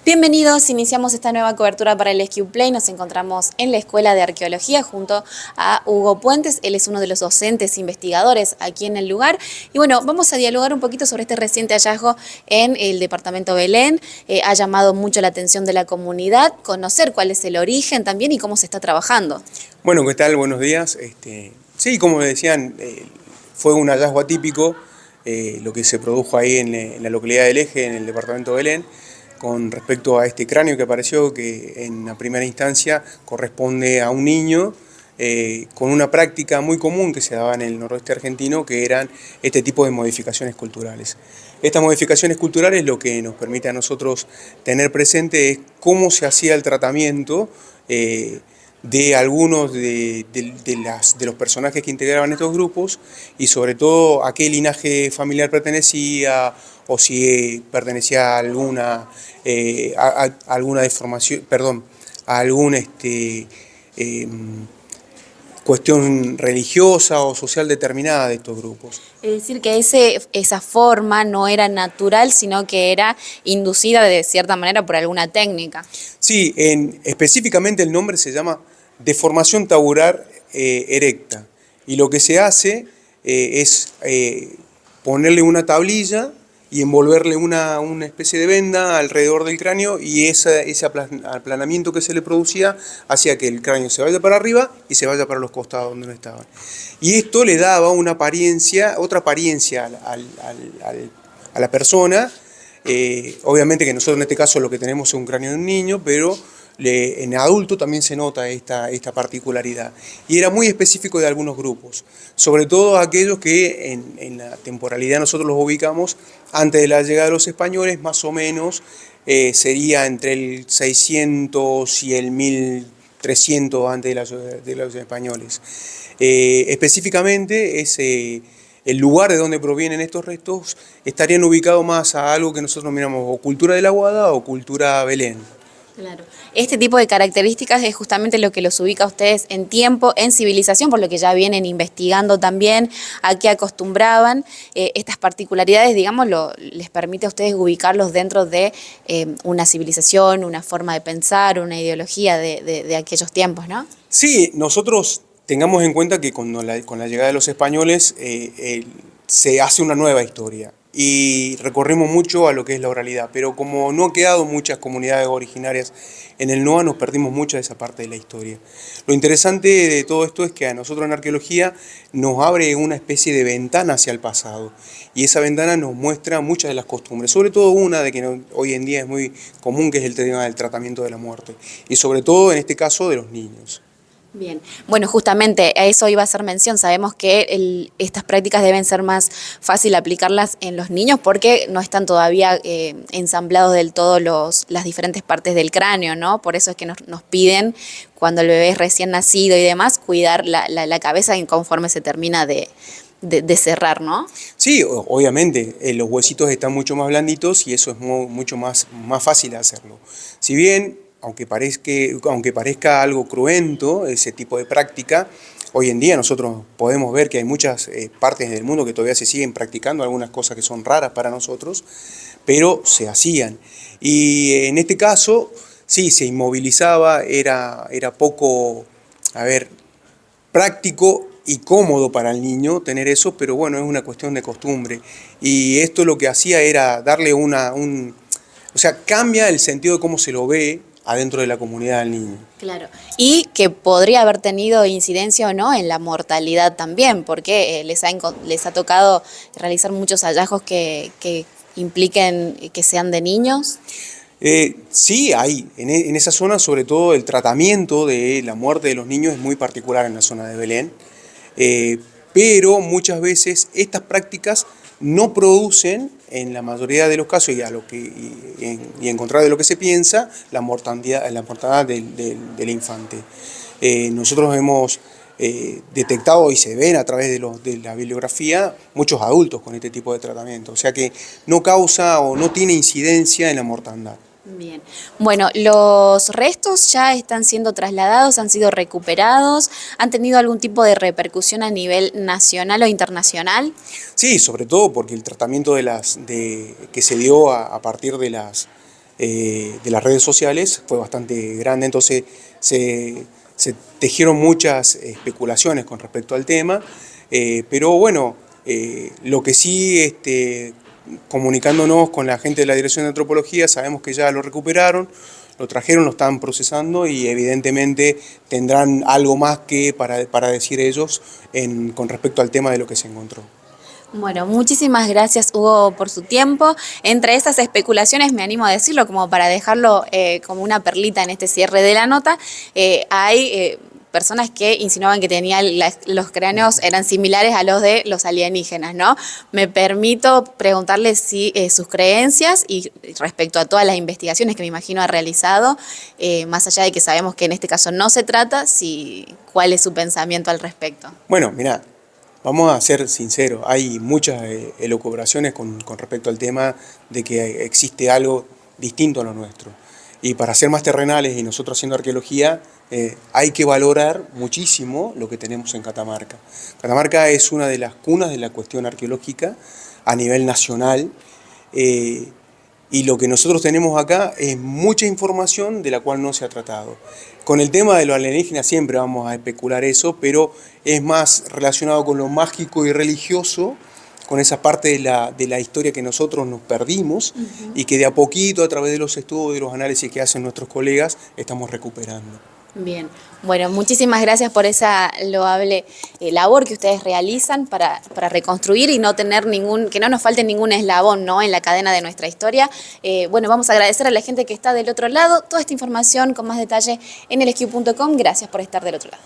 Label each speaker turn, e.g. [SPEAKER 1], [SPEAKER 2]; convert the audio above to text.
[SPEAKER 1] Bienvenidos, iniciamos esta nueva cobertura para el SQ Play. Nos encontramos en la Escuela de Arqueología junto a Hugo Puentes. Él es uno de los docentes investigadores aquí en el lugar. Y bueno, vamos a dialogar un poquito sobre este reciente hallazgo en el departamento Belén. Ha llamado mucho la atención de la comunidad, conocer cuál es el origen también y cómo se está trabajando.
[SPEAKER 2] Bueno, ¿qué tal? Buenos días. Sí, como decían, fue un hallazgo atípico lo que se produjo ahí en la localidad del Eje, en el departamento de Belén, con respecto a este cráneo que apareció, que en la primera instancia corresponde a un niño con una práctica muy común que se daba en el noroeste argentino, que eran este tipo de modificaciones culturales. Estas modificaciones culturales lo que nos permite a nosotros tener presente es cómo se hacía el tratamiento de algunos de los personajes que integraban estos grupos y sobre todo a qué linaje familiar pertenecía o si pertenecía a alguna deformación, perdón, a alguna cuestión religiosa o social determinada de estos grupos.
[SPEAKER 1] Es decir, que esa forma no era natural, sino que era inducida de cierta manera por alguna técnica.
[SPEAKER 2] Sí, específicamente el nombre se llama deformación tabular erecta, y lo que se hace es ponerle una tablilla y envolverle una especie de venda alrededor del cráneo, y ese aplanamiento que se le producía hacía que el cráneo se vaya para arriba y se vaya para los costados donde no estaban. Y esto le daba una apariencia, otra apariencia a la persona. Obviamente que nosotros en este caso lo que tenemos es un cráneo de un niño, pero en adulto también se nota esta particularidad. Y era muy específico de algunos grupos, sobre todo aquellos que en la temporalidad nosotros los ubicamos antes de la llegada de los españoles, más o menos sería entre el 600 y el 1300 antes de los españoles. Específicamente el lugar de donde provienen estos restos estarían ubicados más a algo que nosotros miramos o cultura de la Guada o cultura Belén.
[SPEAKER 1] Claro. Este tipo de características es justamente lo que los ubica a ustedes en tiempo, en civilización, por lo que ya vienen investigando también, a qué acostumbraban. Estas particularidades, digamos, les permite a ustedes ubicarlos dentro de una civilización, una forma de pensar, una ideología de aquellos tiempos, ¿no?
[SPEAKER 2] Sí, nosotros tengamos en cuenta que con la llegada de los españoles se hace una nueva historia y recorremos mucho a lo que es la oralidad, pero como no han quedado muchas comunidades originarias en el NOA, nos perdimos mucha de esa parte de la historia. Lo interesante de todo esto es que a nosotros en arqueología nos abre una especie de ventana hacia el pasado, y esa ventana nos muestra muchas de las costumbres, sobre todo una de que hoy en día es muy común, que es el tema del tratamiento de la muerte, y sobre todo en este caso de los niños.
[SPEAKER 1] Bien, bueno, justamente a eso iba a hacer mención. Sabemos que estas prácticas deben ser más fácil aplicarlas en los niños porque no están todavía ensamblados del todo las diferentes partes del cráneo, ¿no? Por eso es que nos piden, cuando el bebé es recién nacido y demás, cuidar la cabeza conforme se termina de cerrar, ¿no?
[SPEAKER 2] Sí, obviamente, los huesitos están mucho más blanditos y eso es mucho más fácil de hacerlo. Si bien, aunque parezca algo cruento ese tipo de práctica, hoy en día nosotros podemos ver que hay muchas partes del mundo que todavía se siguen practicando, algunas cosas que son raras para nosotros, pero se hacían. Y en este caso, sí, se inmovilizaba, era poco, práctico y cómodo para el niño tener eso, pero bueno, es una cuestión de costumbre. Y esto lo que hacía era darle o sea, cambia el sentido de cómo se lo ve adentro de la comunidad del niño.
[SPEAKER 1] Claro, y que podría haber tenido incidencia o no en la mortalidad también, porque les ha tocado realizar muchos hallazgos que impliquen que sean de niños.
[SPEAKER 2] Sí, hay. En esa zona, sobre todo, el tratamiento de la muerte de los niños es muy particular en la zona de Belén, pero muchas veces estas prácticas no producen, en la mayoría de los casos, y en contrario de lo que se piensa, la mortandad del infante. Nosotros hemos detectado, y se ven a través de la bibliografía, muchos adultos con este tipo de tratamiento, o sea que no causa o no tiene incidencia en la mortandad.
[SPEAKER 1] Bien, bueno, los restos ya están siendo trasladados, han sido recuperados, ¿han tenido algún tipo de repercusión a nivel nacional o internacional?
[SPEAKER 2] Sí, sobre todo porque el tratamiento que se dio a partir de las redes sociales fue bastante grande, entonces se tejieron muchas especulaciones con respecto al tema, pero bueno, lo que sí, comunicándonos con la gente de la Dirección de Antropología, sabemos que ya lo recuperaron, lo trajeron, lo están procesando y evidentemente tendrán algo más que para decir ellos con respecto al tema de lo que se encontró.
[SPEAKER 1] Bueno, muchísimas gracias, Hugo, por su tiempo. Entre esas especulaciones, me animo a decirlo, como para dejarlo como una perlita en este cierre de la nota, hay personas que insinuaban que tenían los cráneos eran similares a los de los alienígenas, ¿no? Me permito preguntarle si sus creencias y respecto a todas las investigaciones que me imagino ha realizado, más allá de que sabemos que en este caso no se trata, ¿cuál es su pensamiento al respecto?
[SPEAKER 2] Bueno, mirá, vamos a ser sinceros, hay muchas elucubraciones con respecto al tema de que existe algo distinto a lo nuestro. Y para ser más terrenales y nosotros haciendo arqueología, hay que valorar muchísimo lo que tenemos en Catamarca. Catamarca es una de las cunas de la cuestión arqueológica a nivel nacional. Y lo que nosotros tenemos acá es mucha información de la cual no se ha tratado. Con el tema de los alienígenas siempre vamos a especular eso, pero es más relacionado con lo mágico y religioso, con esa parte de la historia que nosotros nos perdimos y que de a poquito, a través de los estudios y los análisis que hacen nuestros colegas, estamos recuperando.
[SPEAKER 1] Bien, bueno, muchísimas gracias por esa loable labor que ustedes realizan para reconstruir y no tener que no nos falte ningún eslabón, ¿no?, en la cadena de nuestra historia. Bueno, vamos a agradecer a la gente que está del otro lado. Toda esta información con más detalle en elesq.com. Gracias por estar del otro lado.